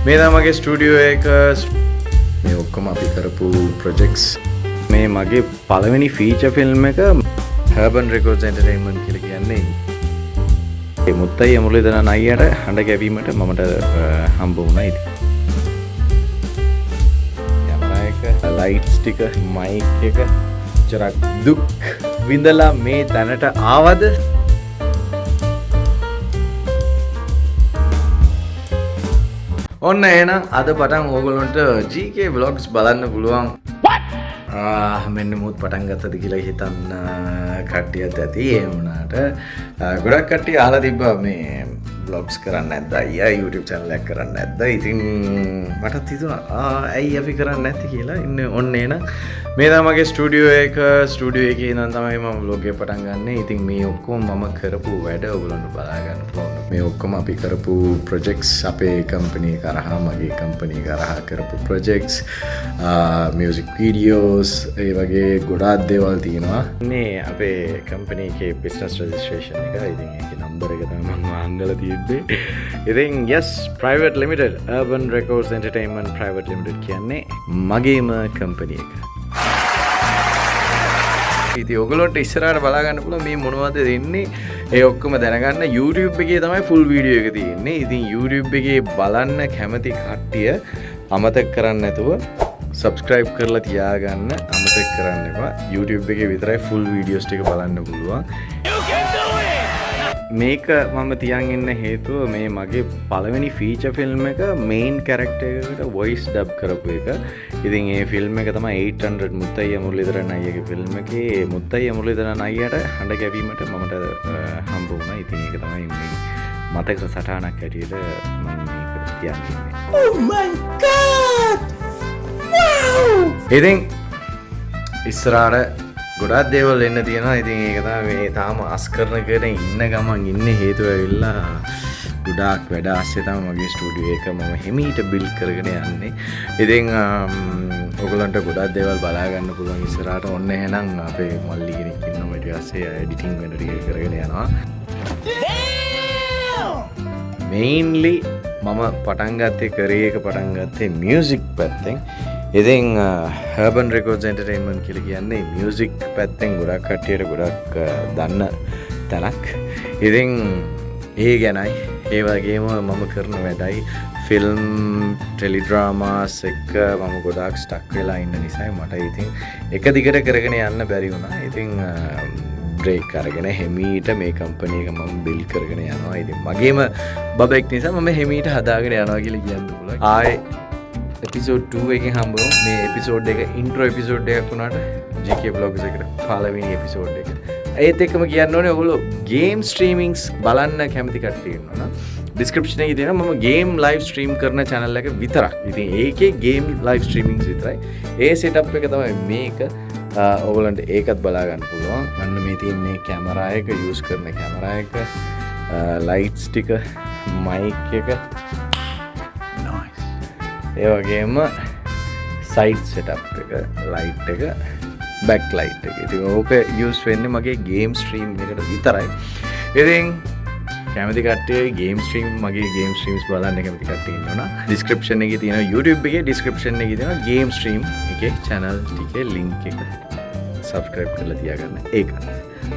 මේ තමගේ ස්ටුඩියෝ එක මේ ඔක්කොම අපි කරපු ප්‍රොජෙක්ට්ස් මේ මගේ පළවෙනි ෆීචර් ෆිල්ම් එක Urban Records Entertainment කියලා කියන්නේ ඒ මුත්තයි මුරලිදරන් අයියට හඬ ගැවීමට මමට හම්බ වුණා ඉතින් කැමරා එක ලයිට්ස් ටික මයික් එක චරක් දුක් විඳලා මේ තැනට ආවද ඔන්න එහෙනම් අද පටන් ඕගොල්ලන්ට GK vlogs බලන්න පුළුවන්. මෙන්න මුත් පටන් ගත්තද කියලා හිතන්න කට්ටියත් ඇති. ඒ වුණාට ගොඩක් කට්ටිය අහලා තිබ්බා මේ vlogs කරන්න නැද්ද අයියා YouTube channel එකක් කරන්න නැද්ද? ඉතින් මටත් හිතුණා ඇයි අපි කරන්නේ නැත්තේ කියලා. ඉන්න ඔන්න එහෙනම් මේ තමයි ස්ටුඩියෝ එකේ ඉඳන් තමයි මම vlog එක පටන් ගන්නෙ. ඉතින් මේ ඔක්කොම මම කරපු වැඩ ඔයගොල්ලන්ට බලා ගන්න පුළුවන්. මේ ඔක්කොම අපි කරපු projects අපේ company කරහා මගේ company කරහා කරපු projects music videos ඒ වගේ ගොඩාක් දේවල් තියෙනවා. මේ අපේ company එකේ business registration එක. ඉතින් ඒකේ number එක තමයි මම අංගලා තියෙන්නේ. ඉතින් yes private limited Urban Records Entertainment Private Limited කියන්නේ මගේම company එක. ඉතින් ඔයගොල්ලන්ට ඉස්සරහට බලා ගන්න පුළුවන් මේ මොනවද දෙන්නේ ඒ ඔක්කොම දැනගන්න YouTube එකේ තමයි full video එක තියෙන්නේ. ඉතින් YouTube එකේ බලන්න කැමති කට්ටිය අමතක කරන්න නැතුව subscribe කරලා තියාගන්න අමතක කරන්න එපා. YouTube එකේ විතරයි full videos ටික බලන්න පුළුවන්. මේක මම තියන් ඉන්න හේතුව මේ මගේ පළවෙනි ෆීචර් ෆිල්ම් එක මේන් කැරක්ටර් එකකට වොයිස් ඩබ් කරපු එක. ඉතින් ඒ ෆිල්ම් එක තමයි 800 මුත්තයි මුරලිදරන් අයියගේ ෆිල්ම් එකේ මුත්තයි මුරලිදරන් අයියට හඬ ගැවීමට මමට හම්බ වුණා. ඉතින් ඒක තමයි මේ මතක සටහනක් හැටියට මම මේක තියන් ඉන්නේ. Oh my god! Wow! ඉතින් ඉස්සරහට ගොඩක් දේවල් එන්න තියෙනවා. ඉතින් ඒක තමයි මේ තාම අස්කරන කරන ඉන්න ගමන් ඉන්නේ හේතුව ඇවිල්ලා ගොඩාක් වැඩ ආස්සේ තමයි මගේ ස්ටුඩියෝ එක මම හිමීට බිල්ඩ් කරගෙන යන්නේ. ඉතින් ඔයගොල්ලන්ට ගොඩක් දේවල් බලා ගන්න පුළුවන් ඉස්සරහට. ඔන්න එහෙනම් අපේ මල්ලි කෙනෙක් ඉන්නවා ඊට පස්සේ එඩිටින් වෙන ටික කරගෙන යනවා. මේන්ලි මම පටන් ගත්තේ මියුසික් පැත්තෙන්. ඉතින් Urban Records Entertainment කියලා කියන්නේ මියුසික් පැත්තෙන් ගොඩක් කට්ටියට ගොඩක් දන්න තැනක්. ඉතින් ඒ ගැනයි ඒ වගේම මම කරන වැඩයි ෆිල්ම් ටෙලිඩ්‍රාමාස් එක්ක මම ගොඩාක් ස්ටක් වෙලා ඉන්න නිසා මට ඉතින් එක දිගට කරගෙන යන්න බැරි වුණා. ඉතින් බ්‍රේක් අරගෙන හෙමීට මේ කම්පැනි එක මම බිල්ඩ් කරගෙන යනවා. ඉතින් මගේම බබෙක් නිසා මම හෙමීට හදාගෙන යනවා කියලා කියන්න පුළුවන්. ආයේ එපිසෝඩ් 2 එකෙන් හම්බුණා. මේ එපිසෝඩ් එක ඉන්ට්‍රෝ එපිසෝඩ් එකක් වුණාට GK vlogs එකට පළවෙනි එපිසෝඩ් එක. ඒත් එක්කම කියන්න ඕනේ ඔයගොල්ලෝ ගේම් ස්ට්‍රීමින්ග්ස් බලන්න කැමති කට්ටිය ඉන්නවා නම් ඩිස්ක්‍රිප්ෂන් එකේ තියෙනවා මම ගේම් ලයිව් ස්ට්‍රීම් කරන channel එක විතරක්. ඉතින් ඒකේ ගේම් ලයිව් ස්ට්‍රීමින්ග්ස් විතරයි. ඒ සෙටප් එක තමයි මේක. ඔයගොල්ලන්ට ඒකත් බලා ගන්න පුළුවන්. අන්න මේ තියෙන්නේ කැමරා එක යූස් කරන කැමරා එක ලයිට්ස් ටික මයික් එක ඒ වගේම සයිඩ් සෙටප් එක ලයිට් එක බැක් ලයිට් එක. ඉතින් ඕක යූස් වෙන්නේ මගේ ගේම් ස්ට්‍රීම් එකට විතරයි. ඉතින් කැමති කට්ටිය ගේම් ස්ට්‍රීම් මගේ ගේම් ස්ට්‍රීම්ස් බලන්න කැමති කට්ටිය ඉන්නවනම් ඩිස්ක්‍රිප්ෂන් එකේ තියෙනවා YouTube එකේ ඩිස්ක්‍රිප්ෂන් එකේ තියෙනවා ගේම් ස්ට්‍රීම් එකේ channel ටිකේ link එක subscribe කරලා තියාගන්න. ඒකත්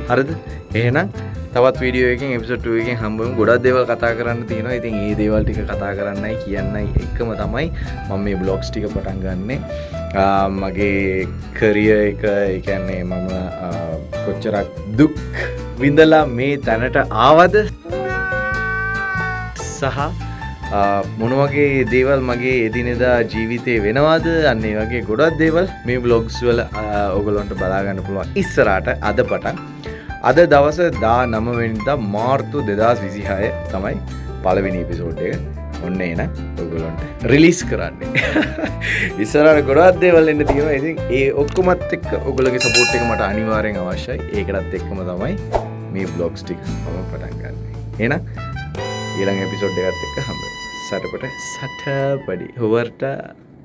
හරිද? එහෙනම් තවත් වීඩියෝ එකකින් එපිසෝඩ් 2 එකකින් හම්බවෙමු. ගොඩක් දේවල් කතා කරන්න තියෙනවා. ඉතින් මේ දේවල් ටික කතා කරන්නයි කියන්නයි එකම තමයි මම මේ බ්ලොග්ස් ටික පටන් ගන්නෙ. මගේ කරියර් එක ඒ කියන්නේ මම කොච්චරක් දුක් විඳලා මේ තැනට ආවද සහ මොන වගේ දේවල් මගේ එදිනෙදා ජීවිතේ වෙනවද අන්න ඒ වගේ ගොඩක් දේවල් මේ vlogs වල ඔයගොල්ලන්ට බලා ගන්න පුළුවන් ඉස්සරහට අද පටන්. අද දවස 19 වෙනිදා මාර්තු 2026 තමයි පළවෙනි එපිසෝඩ් එක. ඔන්න එන ඔයගොල්ලන්ට රිලීස් කරන්නේ. ඉස්සරහට ගොඩක් දේවල් එන්න තියෙනවා. ඉතින් ඒ ඔක්කොමත් එක්ක ඔයගොල්ලෝගේ සපෝට් එක මට අනිවාර්යෙන් අවශ්‍යයි. ඒකටත් එක්කම තමයි මේ vlogs ටික මම පටන් ගන්නෙ. එහෙනම් ඊළඟ එපිසෝඩ් එකත් එක්ක හම්බෙමු. සටපට සටපඩි හොවර්ට